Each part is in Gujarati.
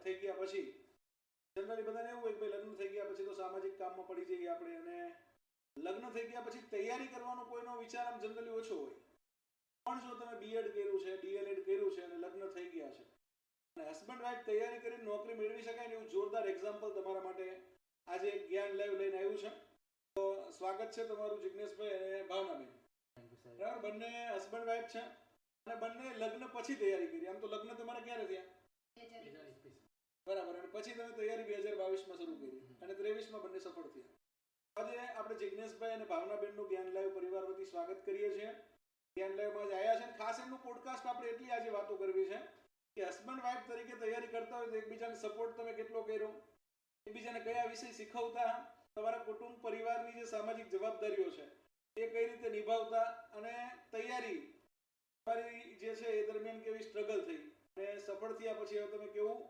થઈ ગયા પછી જનરલી બધાને એવું હોય કે ભાઈ લગ્ન થઈ ગયા પછી તો સામાજિક કામમાં પડી જઈએ આપણે, અને લગ્ન થઈ ગયા પછી તૈયારી કરવાનો કોઈનો વિચાર આમ જનરલી ઓછો હોય. પણ જો તમે બીએડ કર્યું છે, ડીએલએડ કર્યું છે અને લગ્ન થઈ ગયા છે અને હસબન્ડ વાઇફ તૈયારી કરીને નોકરી મેળવી શકાય ને એવું જોરદાર એક્ઝામ્પલ તમારા માટે આજે જ્ઞાન લાઈવ લઈને આવ્યું છે. તો સ્વાગત છે તમારું જિગ્નેશભાઈ અને ભાવનાબેન. બરાબર, બંને હસબન્ડ વાઇફ છે અને બંને લગ્ન પછી તૈયારી કરી. આમ તો લગ્ન તમારા ક્યારે થયા? બરાબર, અને પછી તમે તૈયારી 2022માં શરૂ કરી અને 23માં બંને સફળ થયા. આજે આપણે જિગ્નેશભાઈ અને ભાવનાબેનનું જ્ઞાન લાઈવ પરિવાર વતી સ્વાગત કરીએ છીએ. જ્ઞાન લાઈવમાં જ આવ્યા છે. ખાસ એમનું પોડકાસ્ટ આપણે એટલી આજે વાતો કરવી છે કે હસબન્ડ વાઇફ તરીકે તૈયારી કરતા હોય તો એકબીજાને સપોર્ટ તમે કેટલો કર્યો, એકબીજાને કયા વિષય શીખવતા, તમારા કુટુંબ પરિવારની જે સામાજિક જવાબદારીઓ છે એ કઈ રીતે નિભાવતા, અને તૈયારી તમારી જે છે એ દરમિયાન કેવી સ્ટ્રગલ થઈ અને સફળ થયા પછી હવે તમે કેવું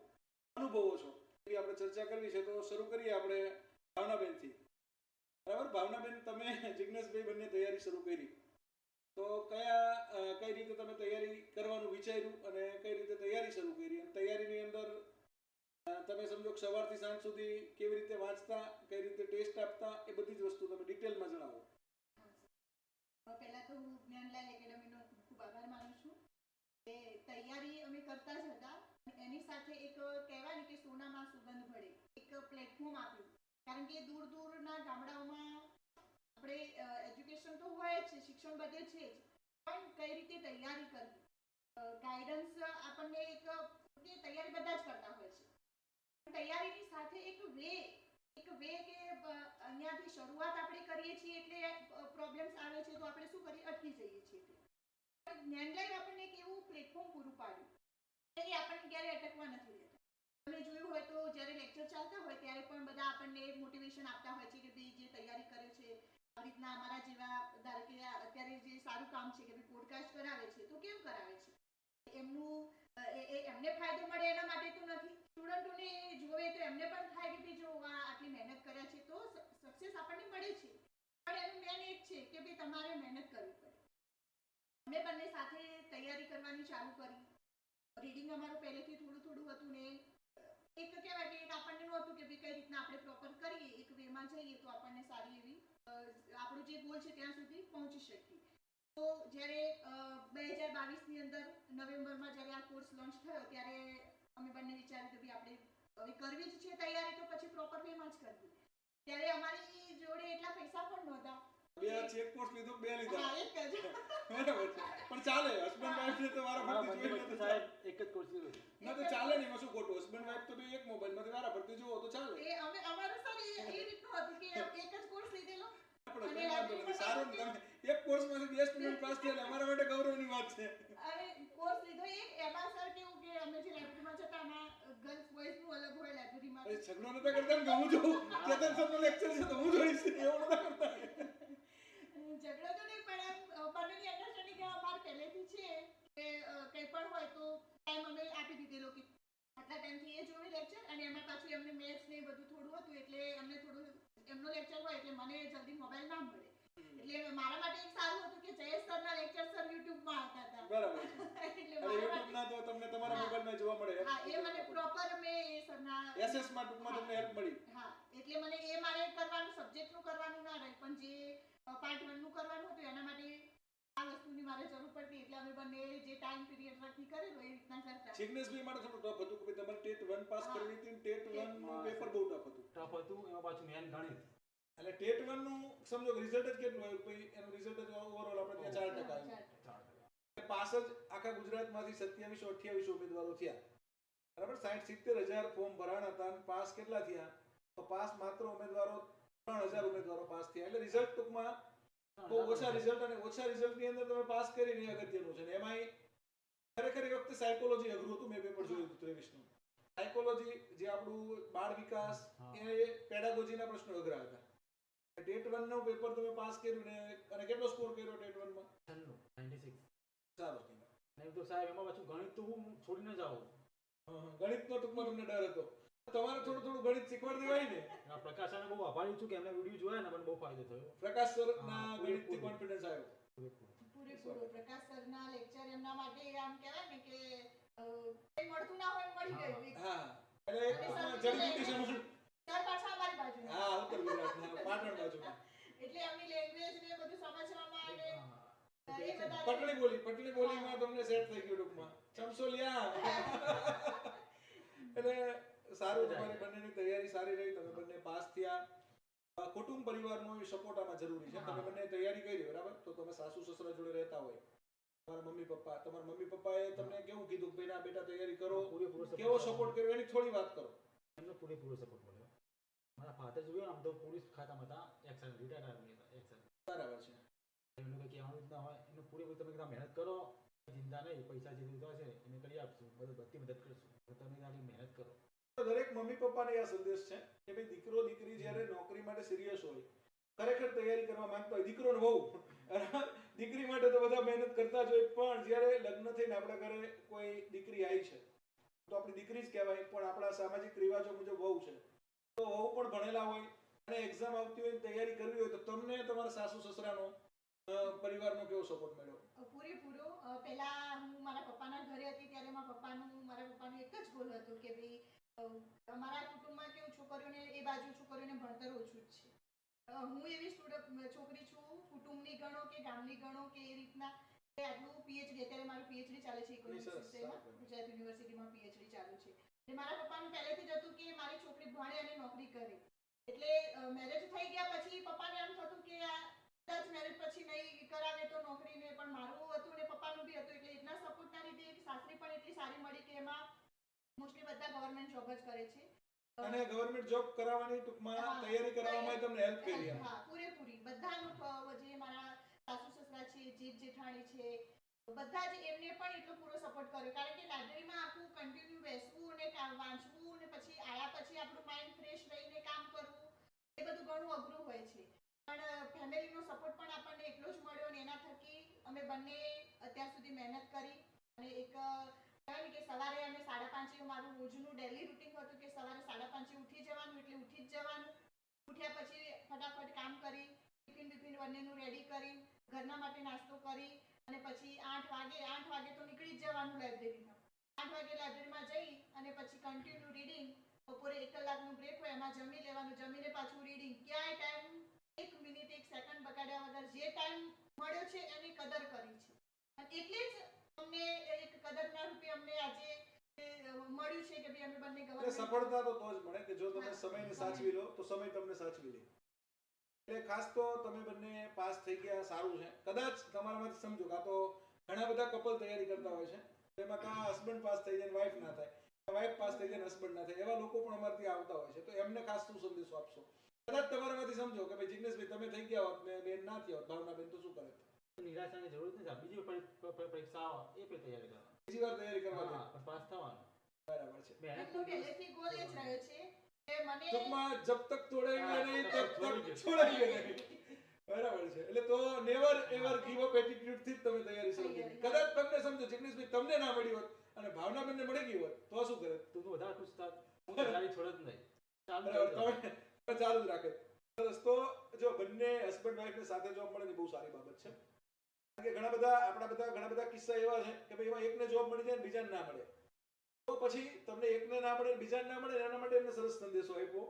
અનુભવો છો એ આપણે ચર્ચા કરવી છે. તો શરૂ કરીએ આપણે ભાવનાબેનથી. બરાબર, ભાવનાબેન, તમે જિગ્નેશભાઈ બંને તૈયારી શરૂ કરી તો કઈ રીતે તમે તૈયારી કરવાનું વિચાર્યું અને કઈ રીતે તૈયારી શરૂ કરી, અને તૈયારીની અંદર તમે સમજો સવારથી સાંજ સુધી કેવી રીતે વાંચતા, કઈ રીતે ટેસ્ટ આપતા, એ બધી જ વસ્તુ તમે ડિટેલમાં જણાવો. પહેલા તો હું જ્ઞાનલાલ એકેડમીનો ખૂબ આભાર માનું છું. એ તૈયારી અમે કરતા જ હતા. એની સાથે એક કહેવાય ને કે સોનામાં સુગંધ ભળે એક પ્લેટફોર્મ આપ્યું. કારણ કે દૂર દૂરના ગામડાઓમાં આપણે એજ્યુકેશન તો હોય જ છે, શિક્ષણ બધે છે જ, પણ કઈ રીતે તૈયારી કરવી, ગાઈડન્સ આપણને એક તૈયારી બધા જ કરતા હોય છે. તૈયારીની સાથે એક વે કે અહીંયાથી શરૂઆત આપણે કરીએ છીએ એટલે પ્રોબ્લેમ્સ આવે છે તો આપણે શું કરીએ, અટકી જઈએ છીએ. જ્ઞાનલાઈવ આપણને એક એવું પ્લેટફોર્મ પૂરું પાડ્યું એ આપણને ક્યારે અટકવા નથી દેતા. તમે જોયું હોય તો જ્યારે લેક્ચર ચાલતા હોય ત્યારે પણ બધા આપણને મોટિવેશન આપતા હોય છે કે ભાઈ જે તૈયારી કરે છે આવી રીતના અમારા જેવા, ધારો કે અત્યારે જે સારું કામ છે કે ભાઈ પોડકાસ્ટ કરાવે છે તો કેમ કરાવે છે, એમનું એમને ફાયદો મળે એના માટે તો નથી, સ્ટુડન્ટોને જોવે તો એમને પણ થાય કે ભાઈ જો આટલી મહેનત કર્યા છે તો સક્સેસ આપણને મળે છે. પણ એનું મેન એક છે કે ભાઈ તમારે મહેનત કરવી પડે. અમે બંને સાથે તૈયારી કરવાની ચાલુ કરી. રીડિંગ અમારું પહેલેથી થોડું થોડું હતું ને એક કહેવાય કે એક આપણને નહોતું કે ભાઈ કઈ રીતના આપણે પ્રોપર કરીએ, એક વેમાં જઈએ તો આપણને સારી એવી આપણું જે ગોલ છે ત્યાં સુધી પહોંચી શકીએ. તો જ્યારે 2022ની અંદર નવેમ્બરમાં જ્યારે આ કોર્સ લોન્ચ થયો ત્યારે અમે બંને વિચાર્યું કે ભાઈ આપણે હવે કરવી જ છે તૈયારી તો પછી પ્રોપર વેમાં જ કરવી. ત્યારે અમારી જોડે એટલા પૈસા પણ નહોતા. બે ચેક કોર્સ લીધો, બે લીધા. હા, એક જ. બરાબર છે, પણ ચાલે. હસબન્ડ વાઇફ ને તો વારાફરતી જોઈ લો તો સાહેબ એક જ કોર્સ લીધો ના તો ચાલે ને, એમાં શું ખોટું? હસબન્ડ વાઇફ તો બે એક મોબાઈલમાંથી વારાફરતી જોવો તો ચાલે. એ અમે અમારું સર એ રીતનું હતું કે એક જ કોર્સ લીધેલો. સારું, તમે એક કોર્સમાંથી 10 સ્ટુડન્ટ પાસ થયા, અમારા માટે ગૌરવની વાત છે. અરે કોર્સ લીધો એક, એમાં સર કેવું કે અમે જે લાઇબ્રેરીમાં જતા એમાં ગર્લ્સ બોયઝ નું અલગ હોય લાઇબ્રેરીમાં. અરે ઝઘડો નતા કરતા ને હું જોઉં ચેતન સરનો લેક્ચર છે તો હું જોઈશ, એવું નતા કરતા. ઝઘડો તો નહીં, પણ એમ બંનેની અન્ડરસ્ટેન્ડિંગ અમારે પહેલેથી છે કે કંઈ પણ હોય તો ટાઈમ અમે આપી દીધેલો કે આટલા ટાઈમથી એ જોવે લેક્ચર, અને એમાં પાછું એમને મેથ્સ ને બધું થોડું હતું એટલે અમને થોડું એમનો લેક્ચર હોય એટલે મને જલ્દી મોબાઈલ ના મળે. એટલે મારા માટે એક સારું હતું કે જયેશ સરના લેક્ચર સર યુટ્યુબમાં આવતા હતા. બરાબર છે. એટલે યુટ્યુબ ના તો તમને તમારા મોબાઈલમાં જોવા મળે. હા, એ મને પ્રોપર મેં એ સરના એસએસ માં ટૂંકમાં તમને હેલ્પ મળી. હા, એટલે મને એ મારે કરવાનું સબ્જેક્ટ નું કરવાનું ના રહે, પણ જે પાર્ટ 1 નું કરવાનું હતું એના માટે આ વસ્તુની મારે જરૂર પડતી એટલે અમે બંને જે ટાઈમ પીરિયડ નક્કી કરેલો એ રીતના કરતા. જિગ્નેશભાઈ માટે થોડું ટફ હતું કે તમારે ટેટ 1 પાસ કરવી હતી, ટેટ 1 નું પેપર બહુ ટફ હતું. ટફ હતું, એમાં પાછું મેન ગણિત. એટલે ટેટ 1 નું સમજો રિઝલ્ટ જ કેટલું આવ્યું, પછી એનું રિઝલ્ટ જ ઓવરઓલ આપણે ત્યાં 4% આવ્યું. પાસ જ આખા ગુજરાતમાંથી 2728 ઉમેદવારો થયા. બરાબર, 60-70 હજાર ફોર્મ ભરાણા હતા અને પાસ કેટલા થયા? તો પાસ માત્ર ઉમેદવારો 3000 ઉમેદવારો પાસ થયા. એટલે રિઝલ્ટ ટૂંકમાં બહુ ઓછા રિઝલ્ટ, અને ઓછા રિઝલ્ટની અંદર તમે પાસ કરીને એ અગત્યનું છે. એમાંય ખરેખર એ વખતે સાયકોલોજી અઘરું હતું. મેં પેપર જોયું હતું 23 નું. સાયકોલોજી જે આપણું બાળ વિકાસ, એ પેડાગોજીના પ્રશ્નો અઘરા હતા. ટેટ 1 નું પેપર તમે પાસ કર્યું ને, અને કેટલો સ્કોર કર્યો ટેટ 1 માં? 96. સારો કહેવાય. નહીં તો સાહેબ એમાં પાછું ગણિત તો હું છોડીને જ આવું. ગણિતનો ટૂંકમાં તમને ડર હતો. તમારે થોડું થોડું ગણિત શીખવાડી દેવાય ને. પ્રકાશ સરને બહુ આભારી છું કે એમના વિડીયો જોયા ને મને બહુ ફાયદો થયો. પ્રકાશ સરના ગણિતથી કોન્ફિડન્સ આવ્યો. પૂરેપૂરો પ્રકાશ સરના લેક્ચર એમના માટે આમ કહેવાય ને કે કંઈ મળતું ના હોય મળી ગયું. હા, એટલે જડીબુટી છે મૂળ. સર પાછા અમારી બાજુ હા, ઉત્તર ગુજરાતના પાટણ બાજુમાં. એટલે એમની લેંગ્વેજ ને બધું સમજવામાં અને એ બધા પટલી બોલીમાં તમને સેટ થઈ ગયું ટૂંકમાં. ચમસોલિયા. એટલે સારું, તમારી બંનેની તૈયારી સારી રહી, તમે બંને પાસ થયા. કુટુંબ પરિવારનો સપોર્ટ આમાં જરૂરી છે. તમે બંને તૈયારી કરી બરાબર, તો તમે સાસુ સસરા જોડે રહેતા હોય, તમારા મમ્મી પપ્પાએ તમને કેવું કીધું કે ભાઈ ના બેટા તૈયારી કરો, કેવો સપોર્ટ કર્યો એની થોડી વાત કરો. એમનો પૂરેપૂરો સપોર્ટ મળ્યો. મારા ફાધર જોયું આમ તો પોલીસ ખાતામાં હતા, એક્સાઇઝ રિટાયર આર્મી હતા, એક્સાઇઝ. બરાબર છે. એમનું કંઈ કહેવાનું જ ના હોય, એનું પૂરેપૂરું તમે કીધા મહેનત કરો, ચિંતા નહીં, પૈસા જે દીધા છે એને કરી આપશું, બધી મદદ કરશું, તમે ખાલી મહેનત કરો. દરેક મમ્મી પપ્પાને આ સંદેશ છે કે ભાઈ દીકરો દીકરી જ્યારે નોકરી માટે સિરિયસ હોય, ખરેખર તૈયારી કરવા માંગતા હોય, દીકરો ને વહુ, દીકરી માટે તો બધા મહેનત કરતા જ હોય, પણ જ્યારે લગ્ન થઈને આપણા ઘરે કોઈ દીકરી આવી છે તો આપણી દીકરી જ કહેવાય, પણ આપણા સામાજિક રિવાજો મુજબ વહુ છે, તો વહુ પણ ભણેલા હોય અને એક્ઝામ આવતી હોય, તૈયારી કરવી હોય, તો તમને તમારા સાસુ સસરાનો પરિવારનો કેવો સપોર્ટ મળ્યો? પૂરેપૂરો. પહેલા હું મારા પપ્પાના ઘરે હતી ત્યારે મારા પપ્પાનું એક જ ગોલ હતું કે ભાઈ અમારા કુટુંબમાં કેવું છોકરીઓને એ બાજુ છોકરીઓને ભણતર ઓછું જ છે. હું એવી છોકરી છું, કુટુંબની ગણો કે ગામની ગણો કે એ રીતના આટલું પીએચડી, અત્યારે મારું પીએચડી ચાલે છે ઇકોનોમિક્સમાં, ગુજરાત યુનિવર્સિટીમાં પીએચડી ચાલુ છે. એટલે મારા પપ્પાનું પહેલેથી જ હતું કે મારી છોકરી ભણે અને નોકરી કરે. એટલે મેરેજ થઈ ગયા પછી પપ્પાને એમ થતું કે કદાચ મેરેજ પછી નહીં કરાવે તો નોકરીને, પણ મારું હતું ને પપ્પાનું બી હતું, એટલે એટલા સપોર્ટના લીધે સાસરી પણ એટલી સારી મળી કે એમાં મોસ્ટલી બધા ગવર્નમેન્ટ જોબ જ કરે છે અને ગવર્નમેન્ટ જોબ કરાવવાની ટૂંકમાં તૈયારી કરવામાં તમને હેલ્પ કરી. હા, પૂરેપૂરી. બધાનું જે મારા સાસુ સસરા છે, જેઠ જેઠાણી છે, બધા જ એમને પણ એટલો પૂરો સપોર્ટ કર્યો, કારણ કે લાઇબ્રેરીમાં આખું કન્ટિન્યુ બેસવું અને વાંચવું ને પછી આયા પછી આપણું માઇન્ડ ફ્રેશ રહીને કામ કરવું, એ બધું ઘણું અઘરું હોય છે. પણ ફેમિલીનો સપોર્ટ પણ આપણને એટલો જ મળ્યો અને એના થકી અમે બંને અત્યાર સુધી મહેનત કરી અને એક કહેવાય કે સવારે અમે 5:30 મારું રોજનું ડેલી રૂટીન હતું કે સવારે 5:30 ઉઠી જવાનું, એટલે ઉઠી જ જવાનું. ઉઠ્યા પછી ફટાફટ કામ કરી, ટિફિન બંનેનું રેડી કરી, ઘરના માટે નાસ્તો કરી અને પછી 8 વાગે તો નીકળી જ જવાનું લાઇબ્રેરીમાં. 8 વાગે લાઇબ્રેરીમાં જઈ અને પછી કન્ટિન્યુ રીડિંગ. બપોરે 1 કલાકનું બ્રેક હોય, એમાં જમી લેવાનું, જમીને પાછું રીડિંગ. ક્યાંય ટાઈમ 1 મિનિટ 1 સેકન્ડ બગાડ્યા વગર જે ટાઈમ મળ્યો છે એની કદર કરી છે. અને એટલે જ અમને એક કદરના રૂપે અમને આજે મળ્યું છે કે ભાઈ અમે બંને ગવર્નમેન્ટ સફળતા તો જ મળે કે જો તમે સમયને સાચવી લો તો સમય તમને સાચવી લે. એટલે ખાસ તો તમે બંને પાસ થઈ ગયા, સારું છે. કદાચ તમારામાંથી સમજો કાં તો ઘણા બધા કપલ તૈયારી કરતા હોય છે, એમાં કાં હસબન્ડ પાસ થઈ જાય વાઈફ ના થાય, વાઈફ પાસ થઈ જાય હસબન્ડ ના થાય, એવા લોકો પણ અમારાથી આવતા હોય છે. તો એમને ખાસ શું સંદેશો આપશો? કદાચ તમારામાંથી સમજો કે ભાઈ જિગ્નેશભાઈ તમે થઈ ગયા હોત ને બેન ના થયા હોત, ભાવનાબેન, તો શું કરે? નિરાશાની જરૂર નથી, બીજી પરીક્ષા આવે એ પણ તૈયારી કરવાની, બીજી વાર તૈયારી કરવાની, પણ પાસ થવાનું. બરાબર છે. એમનો પહેલેથી ગોલ એ જ રહ્યો છે કે મને ટૂંકમાં જબ તક છોડેંગે નહીં તબ તક છોડેંગે નહીં. બરાબર છે. એટલે તો never ever give up attitude થી તમે તૈયારી શરૂ કરી. કદાચ તમને સમજો જિગ્નેશભાઈ તમને ના મળી હોત અને ભાવનાબેનને મળી ગઈ હોત તો શું કરે? તું વધારે ખુશ થાત, હું તૈયારી છોડ જ નહીં, ચાલુ જ રાખે. સરસ. તો જો બંને હસબન્ડ વાઈફ ને સાથે જોબ મળે ને બહુ સારી બાબત છે. કારણ કે ઘણા બધા કિસ્સા એવા છે કે ભાઈ એમાં એકને જોબ મળી જાય ને બીજાને ના મળે. તો પછી તમને એકને ના મળે બીજાને ના મળે, એના માટે એમને સરસ સંદેશો આપ્યો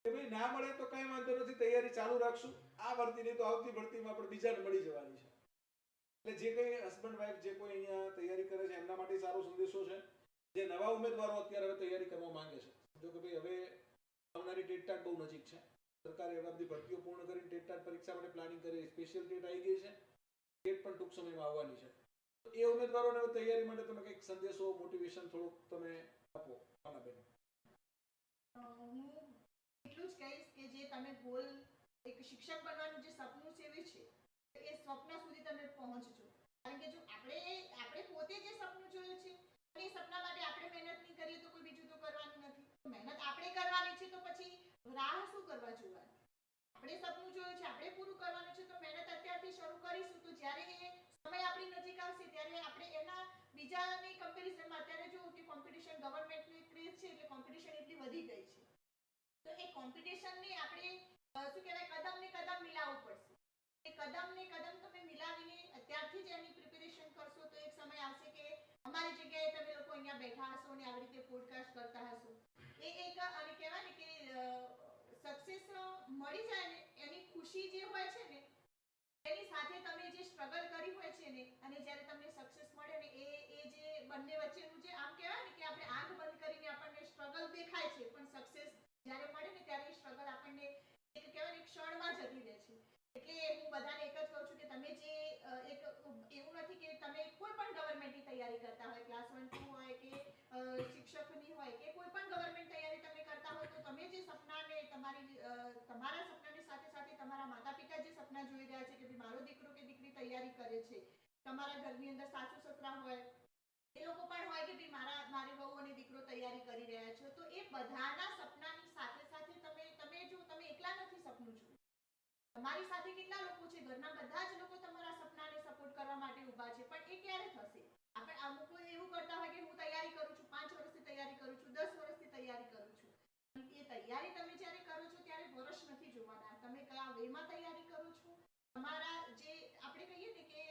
કે ભાઈ ના મળે તો કઈ વાંધો નથી, તૈયારી ચાલુ રાખશું, આ ભરતી નહીં તો આવતી ભરતીમાં પણ બીજાને મળી જવાની છે. એટલે જે કઈ હસબન્ડ વાઈફ જે કોઈ અહીંયા તૈયારી કરે છે એમના માટે સારો સંદેશો છે. જે નવા ઉમેદવારો અત્યારે હવે તૈયારી કરવા માંગે છે, જો કે ભાઈ હવે આવનારી ટેટ બહુ નજીક છે, સરકારે એવા બધી ભરતીઓ પૂર્ણ કરીને ટેટ પરીક્ષા માટે પ્લાનિંગ કરી, સ્પેશિયલ ટેટ આવી ગઈ છે, ટેટ પણ ટૂંક સમયમાં આવવાની છે. એ ઉમેદવારોને તૈયારી માટે તમે કંઈક સંદેશો, મોટિવેશન થોડુંક તમે આપો. હું એટલું જ કહીશ કે જે તમે ગોલ, એક શિક્ષક બનવાનું જે સપનું સેવે છે એ સ્વપ્ન સુધી તમે પહોંચજો. કારણ કે જો આપણે પોતે જે સપનું જોયું છે એ સપના માટે આપણે મહેનત નહીં કરીએ તો કોઈ બીજું તો કરવાનું નથી. મહેનત આપણે કરવાની છે તો પછી રાહ શું કરવા જોવાની? આપણે સપનું જોયું છે, આપણે પૂરું કરવાનું છે, તો મહેનત અત્યારથી શરૂ કરીશું તો જ્યારે એ સમય આપણી નજીક આવશે ત્યારે આપણે એના બીજાની કમ્પેરિઝનમાં, અત્યારે જો કે કોમ્પિટિશન ગવર્નમેન્ટની ક્રેઝ છે એટલે કોમ્પિટિશન એટલી વધી ગઈ છે, તો એ કોમ્પિટિશનને આપણે શું કહેવાય, કદમ ને કદમ મિલાવવું પડશે. એ કદમ ને કદમ તમે મિલાવીને અત્યારથી જ એની પ્રિપેરેશન કરશો તો એક સમય આવશે કે અમારી જગ્યાએ તમે લોકો અહીંયા બેઠા હશો અને આવી રીતે પોડકાસ્ટ કરતા હશો. ખુશી જે હોય છે ને એની સાથે તમે જે સ્ટ્રગલ કરી હોય છે ને અને જ્યારે તમને સક્સેસ મળે ને એ જે બંને વચ્ચેનું જે આમ કહેવાય ને કે આપણે આંખ બંધ કરીને આપણને સ્ટ્રગલ દેખાય છે પણ સક્સેસ જ્યારે મળે ને ત્યારે એ સ્ટ્રગલ આપણને એક કહેવાય ને ક્ષણમાં જતી રહે છે. એટલે હું બધાને એક જ કહું છું કે તમે જે એક એવું નથી કે તમે કોઈ પણ ગવર્મેન્ટની તૈયારી કરતા હોય ક્લાસ 1 2 હોય કે શિક્ષકની હોય કે કોઈ પણ ગવર્મેન્ટ તૈયારી તમે કરતા હોય તો તમે જે સપનાને તમારા સપનાની સાથે સાથે તમારા માતા પિતા જે સપના જોઈ રહ્યા છે કે ભાઈ મારો દીકરો કે દીકરી તૈયારી કરે છે, તમારા ઘરની અંદર સાસુ સસરા હોય એ લોકો પણ હોય કે ભાઈ મારી વહુ અને દીકરો તૈયારી કરી રહ્યા છે, તો એ બધાના સપનાની સાથે સાથે તમે જો તમે એકલા નથી સપનું જોયું, તમારી સાથે કેટલા લોકો છે, ઘરના બધા જ લોકો તમારા સપનાને સપોર્ટ કરવા માટે ઊભા છે, પણ એ ક્યારે થશે? આપણે અમુક એવું કરતા હોય કે હું તૈયારી કરું છું, 5 વર્ષથી તૈયારી કરું છું, 10 વર્ષથી તૈયારી કરું છું. એ તૈયારી તમે જ્યારે કરો છો ત્યારે વર્ષ નથી જોવાના, તમે કયા વેમાં તૈયારી કરો છો, તમારા જે આપણે કહીએ ને કે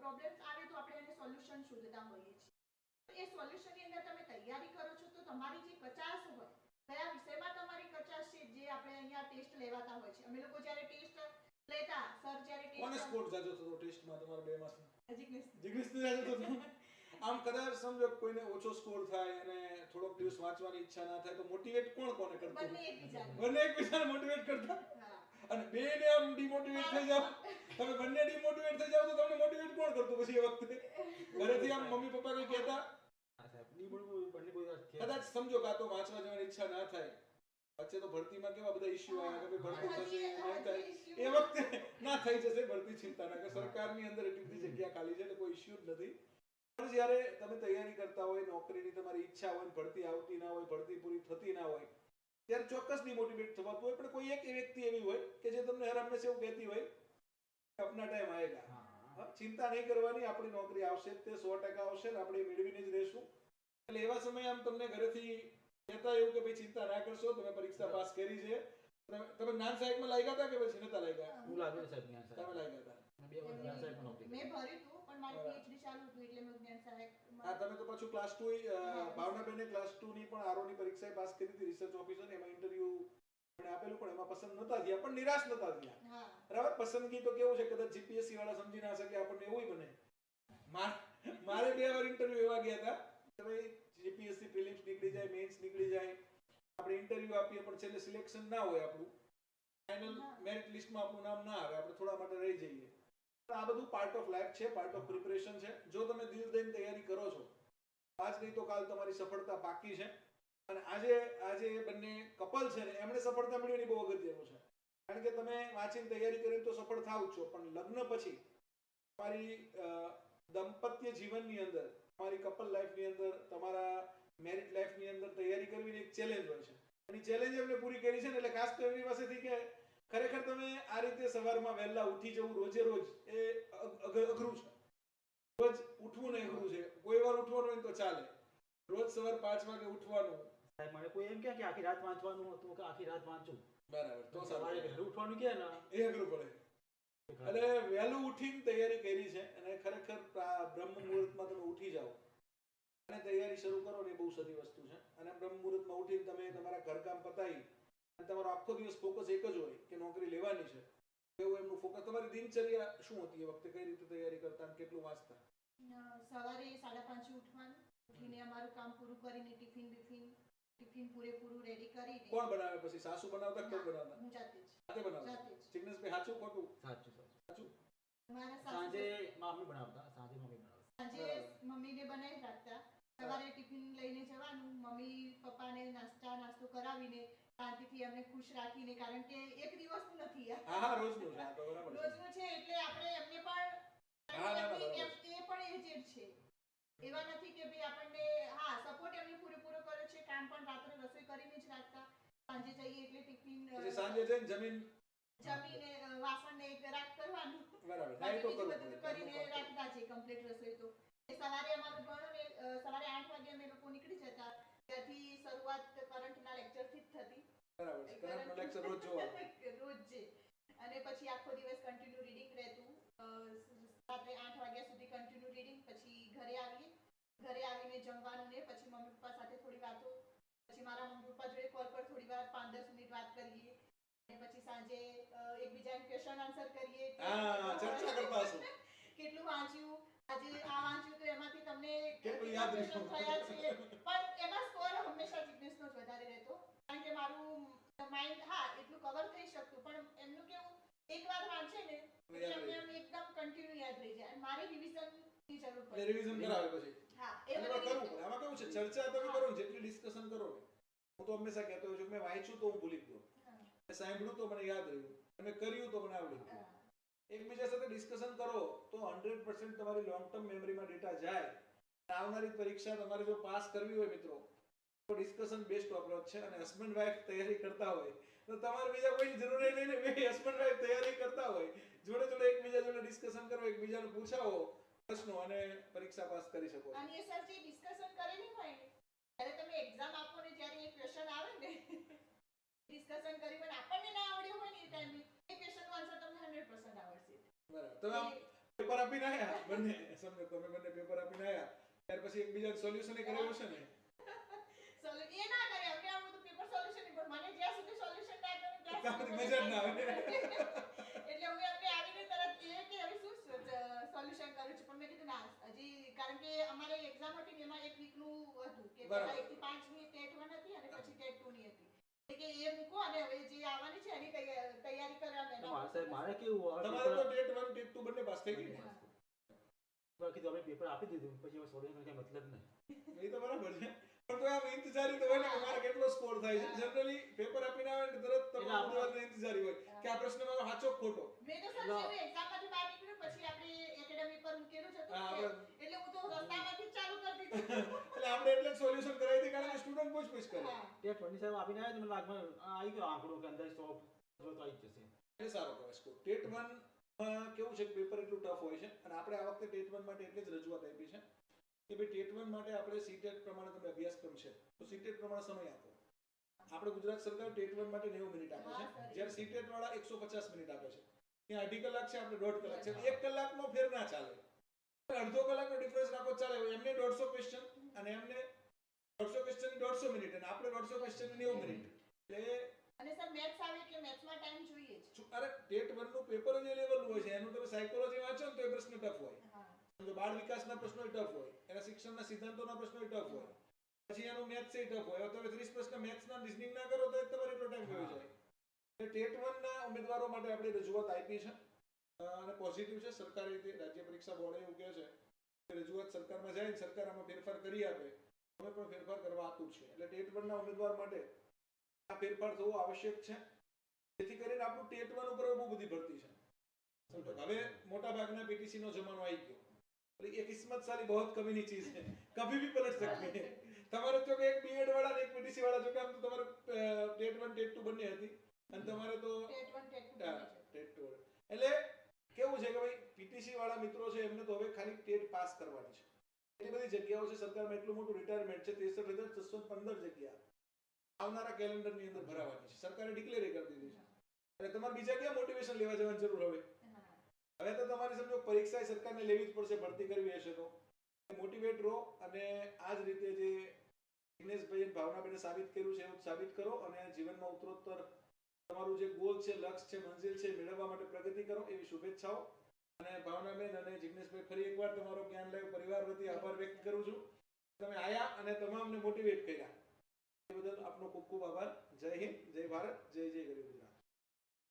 પ્રોબ્લેમ્સ આવે તો આપણે એને સોલ્યુશન શોધતા હોઈએ છીએ. એ સોલ્યુશનની અંદર તમે તૈયારી કરો છો તો તમારી જે કચાશ હોય, કયા વિષયમાં તમારી કચાશ છે, જે આપણે અહીંયા ટેસ્ટ લેવાતા હોય છે. અમે લોકો જ્યારે ટેસ્ટ લેતા, સર જ્યારે ટેસ્ટ કોને સ્કોર જાજો હતો ટેસ્ટમાં તમારા બે માસમાં? જિગ્નેશ જિગ્નેશને જાજો હતો. આમ કદાચ સમજો કોઈને ઓછો સ્કોર થાય અને થોડોક દિવસ વાંચવાની ઈચ્છા ના થાય તો મોટિવેટ કોને કરતું? બંને એકબીજાને મોટિવેટ કરતા. હા. અને બેને આમ ડિમોટિવેટ થઈ જાવ, તમે બંને ડિમોટિવેટ થઈ જાવ તો તમને મોટિવેટ કોણ કરતું પછી એ વખતે? ઘરેથી આમ મમ્મી પપ્પા કઈ કહેતા? કદાચ સમજો કાં તો વાંચવા જવાની ઈચ્છા ના થાય, વચ્ચે તો ભરતીમાં કેવા બધા ઇશ્યુ આવ્યા કે ભરતી થશે નહીં થાય, એ વખતે ના થઈ જશે ભરતી, ચિંતા ના, કે સરકારની અંદર એટલી બધી જગ્યા ખાલી છે એટલે કોઈ ઇશ્યુ જ નથી. પણ જ્યારે તમે તૈયારી કરતા હોય, નોકરીની તમારી ઈચ્છા હોય, ભરતી આવતી ના હોય, ભરતી પૂરી થતી ના હોય, ત્યારે ચોક્કસ ડિમોટિવેટ થવાતું હોય. પણ કોઈ એક વ્યક્તિ એવી હોય કે જે તમને હર હંમેશા એવું કહેતી હોય અપના ટાઈમ આયેગા, ચિંતા નહીં કરવાની, આપણી નોકરી આવશે, તે 100% આવશે ને આપણે મેળવીને જ રહેશું. એટલે એવા સમયે આમ તમને ઘરેથી કહેતા એવું કે ભાઈ ચિંતા ના કરશો, તમે પરીક્ષા પાસ કરી છે. તમે જ્ઞાન સાહેબમાં લાગ્યા હતા કે પછી નતા લાગ્યા? હું લાગ્યો સાહેબ જ્ઞાન સાહેબ. તમે લાગ્યા હતા. મેં 2 વર્ષ જ્ઞાન સાહેબમાં નોકરી કરી. મેં ભર્યું હતું પણ મારી પીએચડી ચાલુ હતું એટલે મેં જ્ઞાન સાહેબ. હા, તમે તો પાછું ક્લાસ 2 ભાવનાબેને ક્લાસ 2 ની પણ આરઓની પરીક્ષા પાસ કરી હતી, રિસર્ચ ઓફિસર, એમાં ઇન્ટરવ્યુ મને આપેલું પણ એમાં પસંદ નતા થયા, પણ નિરાશ નતા થયા. બરાબર, પસંદગી તો કેવું છે, કદાચ જીપીએસસી વાળા સમજી ના શકે આપણને એવું બને. મારે 2 વાર ઇન્ટરવ્યુ એવા ગયા હતા કે ભાઈ જીપીએસસી પ્રિલિમ્સ નીકળી જાય, મેન્સ નીકળી જાય, આપણે ઇન્ટરવ્યુ આપીએ પણ છેલ્લે સિલેક્શન ના હોય, આપણું ફાઇનલ મેરિટ લિસ્ટમાં આપણું નામ ના આવે, આપણે થોડા માટે રહી જઈએ. આ બધું પાર્ટ ઓફ લાઈફ છે, પાર્ટ ઓફ પ્રિપરેશન છે. જો તમે દિલ દઈને તૈયારી કરો છો, આજ નહીં તો કાલ તમારી સફળતા પાકી છે. અને આજે બંને કપલ છે ને એમણે સફળતા મેળવી બહુ અગત્યનું છે, કારણ કે તમે વાંચીને તૈયારી કરીને તો સફળ થાવ જ છો, પણ લગ્ન પછી તમારી દાંપત્ય જીવનની અંદર, તમારી કપલ લાઈફની અંદર, તમારા મેરિટ લાઈફની અંદર તૈયારી કરવી એક ચેલેન્જ હોય છે. અને ચેલેન્જ એમને પૂરી કરી છે ને એટલે ખાસ તો એમની પાસેથી કે ખરેખર તમે આ રીતે સવારમાં વહેલા ઉઠી જવું રોજે રોજ એ અઘરું છે. રોજ ઉઠવું ને અઘરું છે. કોઈ વાર ઉઠવાનું હોય તો ચાલે, રોજ સવાર 5 વાગે ઉઠવાનું. સાહેબ મને કોઈ એમ કે આખી રાત વાંચવાનું હતું કે આખી રાત વાંચું, બરાબર, તો સવારે વહેલું ઉઠવાનું કે ને એ અઘરું પડે. એટલે વહેલું ઉઠીને તૈયારી કરી છે અને ખરેખર બ્રહ્મ મુહૂર્તમાં તમે ઉઠી જાઓ અને તૈયારી શરૂ કરો ને એ બહુ સારી વસ્તુ છે. અને બ્રહ્મ મુહૂર્તમાં ઉઠીને તમે તમારા ઘરકામ પતાવી અને તમારો આખો દિવસ ફોકસ એક જ હોય કે નોકરી લેવાની છે, એવું એમનું ફોકસ. તમારી દિનચર્યા શું હતી એ વખતે? કઈ રીતે તૈયારી કરતા અને કેટલું વાંચતા? સવારે 5:30 ઉઠવાનું, ઉઠીને અમારું કામ પૂરું કરીને ટિફિન પૂરેપૂરું રેડી કરીને. કોણ બનાવે પછી? સાસુ બનાવતા કે કોઈ બનાવતા? હું જાતે જ. જાતે બનાવતા. જિગ્નેશભાઈ સાચું ખોટું? સાચું. મારા સાંજે મમ્મી બનાવતા. સાંજે મમ્મીને બનાવી રાખતા. સવારે ટિફિન લઈને જવાનું, મમ્મી પપ્પાને નાસ્તો કરાવીને શાંતિથી અમને ખુશ રાખીને, કારણ કે એક દિવસનું નથી હા રોજનું છે, તો બરાબર છે. રોજનું છે એટલે આપણે એમને પણ એ પણ એજેડ છે, એવા નથી કે ભાઈ આપણને સપોર્ટ એમને પૂરેપૂરો કર્યો છે. કામ પણ રાત્રે રસોઈ કરીને જ રાખતા. સાંજે જઈએ એટલે ટિફિન, પછી સાંજે જઈને જમીને વાસણને એક રાખ કરવાનું, બરાબર, બધું કરીને રાખતા છે કમ્પ્લીટ રસોઈ. તો સવારે અમારું ગણો ને સવારે 8 વાગે અમે લોકો નીકળી જતા. ત્યાંથી શરૂઆત કરંટના લેક્ચરથી જ થતી. બરાબર, કરંટનો લેક્ચર રોજ જોવા રોજ જે, અને પછી આખો દિવસ કન્ટિન્યુ રીડિંગ રહેતું. રાત્રે 8 વાગ્યા સુધી કન્ટિન્યુ રીડિંગ. પછી ઘરે આવીને જમવાનું ને પછી મમ્મી પપ્પા સાથે થોડી વાતો, પછી મારા મમ્મી પપ્પા જોડે કોલ પર થોડી વાર 5-10 મિનિટ વાત કરીએ, અને પછી સાંજે એકબીજાને ક્વેશ્ચન આન્સર કરીએ હા, ચર્ચા કરતા હશો. કેટલું વાંચ્યું, આજે આ વાંચ્યું તો એમાંથી તમને કેટલું યાદ question રહ્યું? થયા છે. પણ એમાં સ્કોર હંમેશા જિજ્ઞેશનો જ વધારે રહેતો, કારણ કે મારું માઇન્ડ એટલું કવર થઈ શકતું, પણ એમનું કેવું એકવાર વાંચે ને એટલે યાદ રહી એમને એકદમ કન્ટિન્યુ યાદ રહી જાય, અને મારે રિવિઝનની જરૂર એટલે પડે. રિવિઝન કરાવે પછી. હા, એ એટલે બધી કરવું પડે. આમાં કેવું છે, ચર્ચા તમે કરો ને, જેટલી ડિસ્કશન કરો ને, હું તો હંમેશા કહેતો હોઉં છું કે મેં વાંચ્યું તો હું ભૂલી ગયો, મેં સાંભળ્યું તો મને યાદ રહ્યું, અને કર્યું તો મને આવડી ગયું. એકબીજા સાથે ડિસ્કશન કરો તો 100% તમારી લોંગ ટર્મ મેમરીમાં ડેટા જાય. અને આવનારી પરીક્ષા તમારે જો પાસ કરવી હોય મિત્રો, તો ડિસ્કશન બેસ્ટ અપ્રોચ છે. અને હસબન્ડ વાઈફ તૈયારી કરતા હોય તો તમારે બીજા કોઈની જરૂર નહીં ને, બે હસબન્ડ વાઈફ તૈયારી કરતા હોય, જોડે જોડે એકબીજા જોડે ડિસ્કશન કરો, એકબીજાને પૂછાવો પ્રશ્નો, અને પરીક્ષા પાસ કરી શકો છો. અને એ સર જે ડિસ્કશન કરેલી હોય ને, જ્યારે તમે એક્ઝામ આપો ને, જ્યારે એ ક્વેશ્ચન આવે ને, ડિસ્કશન કરી પણ આપણને ના આવડ્યું હોય ને એ ટાઈમે, એ ક્વેશ્ચનનો આન્સર તમને 100% આવડશે. બરાબર. તમે આમ પેપર આપીને આયા બંને, સમજો તમે બંને પેપર આપીને આયા, ત્યાર પછી એકબીજા સોલ્યુશન કરેલું છે ને? એ ના કરે, અમે આ બધું પેપર સોલ્યુશન પણ મને જ્યાં સુધી સોલ્યુશન ના કરે ત્યાં સુધી મજા જ ના આવે. એટલે હું એમને આવીને તરત કે હવે શું સોલ્યુશન કરું છું, પણ મેં કીધું ના, હજી કારણ કે અમારે એક્ઝામ હતી ને એમાં એક વીકનું હતું કે બરાબર. 1 થી 5 ની ટેટ 1 હતી અને પછી ટેટ 2 ની હતી, એટલે કે એ મૂકો અને હવે જે આવવાની છે એની તૈયારી કરવાની. મારે કેવું તમારે તો ટેટ 1 ટેટ 2 બંને પાસ થઈ ગઈ ને? કીધું આપણે પેપર આપી દીધું, પછી હવે સોલ્યુશન કઈ મતલબ નહીં. એ તો બરાબર છે, પણ તો આમ ઇંતજારી તો હોય ને કે મારે કેટલો સ્કોર થાય છે. જનરલી પેપર આપીને આવે ને તરત તમને ઉમેદવારને ઇંતજારી હોય કે આ પ્રશ્ન મારો સાચો ખોટો. મેં તો સર જેવું એક્ઝામમાંથી બહાર નીકળ્યું પછી આપણે એકેડેમી પર મૂકેલું જ હતું હા, ને, આપણે એટલે હું તો રસ્તામાંથી જ ચાલુ કરી દીધું. એટલે આપણે એટલે સોલ્યુશન કરાવી હતી, કારણ કે સ્ટુડન્ટ પૂછ કરે. હા. ટેટ 27 આપીને આવ્યા તો મને લાગમાં આવી ગયો આંકડો કે અંદર 100 જો તો આવી જ જશે. એ સારો કહેવાય સ્કોર. ટેટ 1 માં કેવું છે કે પેપર એટલું ટફ હોય છે, અને આપણે આ વખતે ટેટ 1 માટે એટલે જ રજૂઆત આપી છે કે ભાઈ ટેટ 1 માટે આપણે સીટેટ પ્રમાણે તમે અભ્યાસક્રમ છે તો સીટેટ પ્રમાણે સમય આપો. આપણે ગુજરાત સરકાર ટેટ 1 માટે 90 મિનિટ આપે છે, જ્યારે સીટેટ વાળા 150 મિનિટ આપે છે. ત્યાં 2.5 કલાક છે, આપણે 1.5 કલાક છે. 1 કલાકનો ફેર ના ચાલે, અડધો કલાકનો ડિફરન્સ રાખો ચાલે. એમને 150 ક્વેશ્ચન અને એમને 150 ક્વેશ્ચન 150 મિનિટ, અને આપણે 150 ક્વેશ્ચન 90 મિનિટ. એટલે અને સર મેથ્સ આવે એટલે મેથ્સમાં ટાઈમ જોઈએ જ. અરે ટેટ 1 નું પેપર જ એ લેવલનું હોય છે. એનું તમે સાયકોલોજી વાંચો ને તો એ પ્રશ્ન ટફ હોય. હા. સમજો બાળ વિકાસના પ્રશ્નો ટફ હોય, એના શિક્ષણના સિદ્ધાંતોના પ્રશ્નો ટફ હોય, પછી એનું મેથ્સ એ ટફ હોય. તમે 30 પ્રશ્ન મેથ્સના રીઝનિંગ ના કરો તો તમારે એટલો ટાઈમ ગયો જાય. એટલે ટેટ 1 ના ઉમેદવારો માટે આપણે રજૂઆત આપી છે, અને પોઝિટિવ છે. સરકારી રીતે રાજ્ય પરીક્ષા બોર્ડે એવું કહે છે કે રજૂઆત સરકારમાં જાય ને સરકાર આમાં ફેરફાર કરી આપે, અમે પણ ફેરફાર કરવા આતુર છે. એટલે ટેટ 1 ના ઉમેદવાર માટે આ ફેરફાર થવો આવશ્યક છે, જેથી કરીને આપણું ટેટ 1 ઉપર બહુ બધી ભરતી છે. સમજો હવે મોટા ભાગના પીટીસી નો જમાનો આવી ગયો. ये किस्मत साली बहुत कभी नहीं चीज है, कभी भी पलट सकती है. તમારે તો એક બીએડ વાળા ને એક પીટીસી વાળા, જો કે આમ તો તમારે ટેટ 1 ટેટ 2 બંને હતી, અને તમારે તો ટેટ 1 ટેટ 2 ટેટ 2. એટલે કેવું છે કે ભાઈ પીટીસી વાળા મિત્રો છે એમને તો હવે ખાલી ટેટ પાસ કરવાની છે. એટલી બધી જગ્યાઓ છે સરકારમાં, એટલું મોટું રિટાયરમેન્ટ છે, 63,615 જગ્યા આવનારા કેલેન્ડરની અંદર ભરાવાની છે. સરકારે ડિક્લેર કરી દીધી છે. એટલે તમારે બીજા ક્યાં મોટિવેશન લેવા જવાની જરૂર હવે? હવે તો તમારે સમજો પરીક્ષા સરકારને લેવી જ પડશે, ભરતી કરવી હશે તો મોટિવેટ રહો. અને આ જ રીતે જે જિગ્નેશભાઈ અને ભાવનાબેને સાબિત કર્યું છે એવું સાબિત કરો, અને જીવનમાં ઉત્તરોત્તર તમારું જે ગોલ છે, લક્ષ્ય છે, મંજિલ છે, મેળવવા માટે પ્રગતિ કરો, એવી શુભેચ્છાઓ. અને ભાવનાબેન અને જિગ્નેશભાઈ ફરી એકવાર તમારો જ્ઞાન લાઈવ પરિવાર વતી આભાર વ્યક્ત કરું છું. તમે આયા અને તમામને મોટિવેટ કર્યા એ બદલ આપનો ખૂબ ખૂબ આભાર. જય હિન્દ, જય ભારત, જય જય ગરીબ ગુજરાત.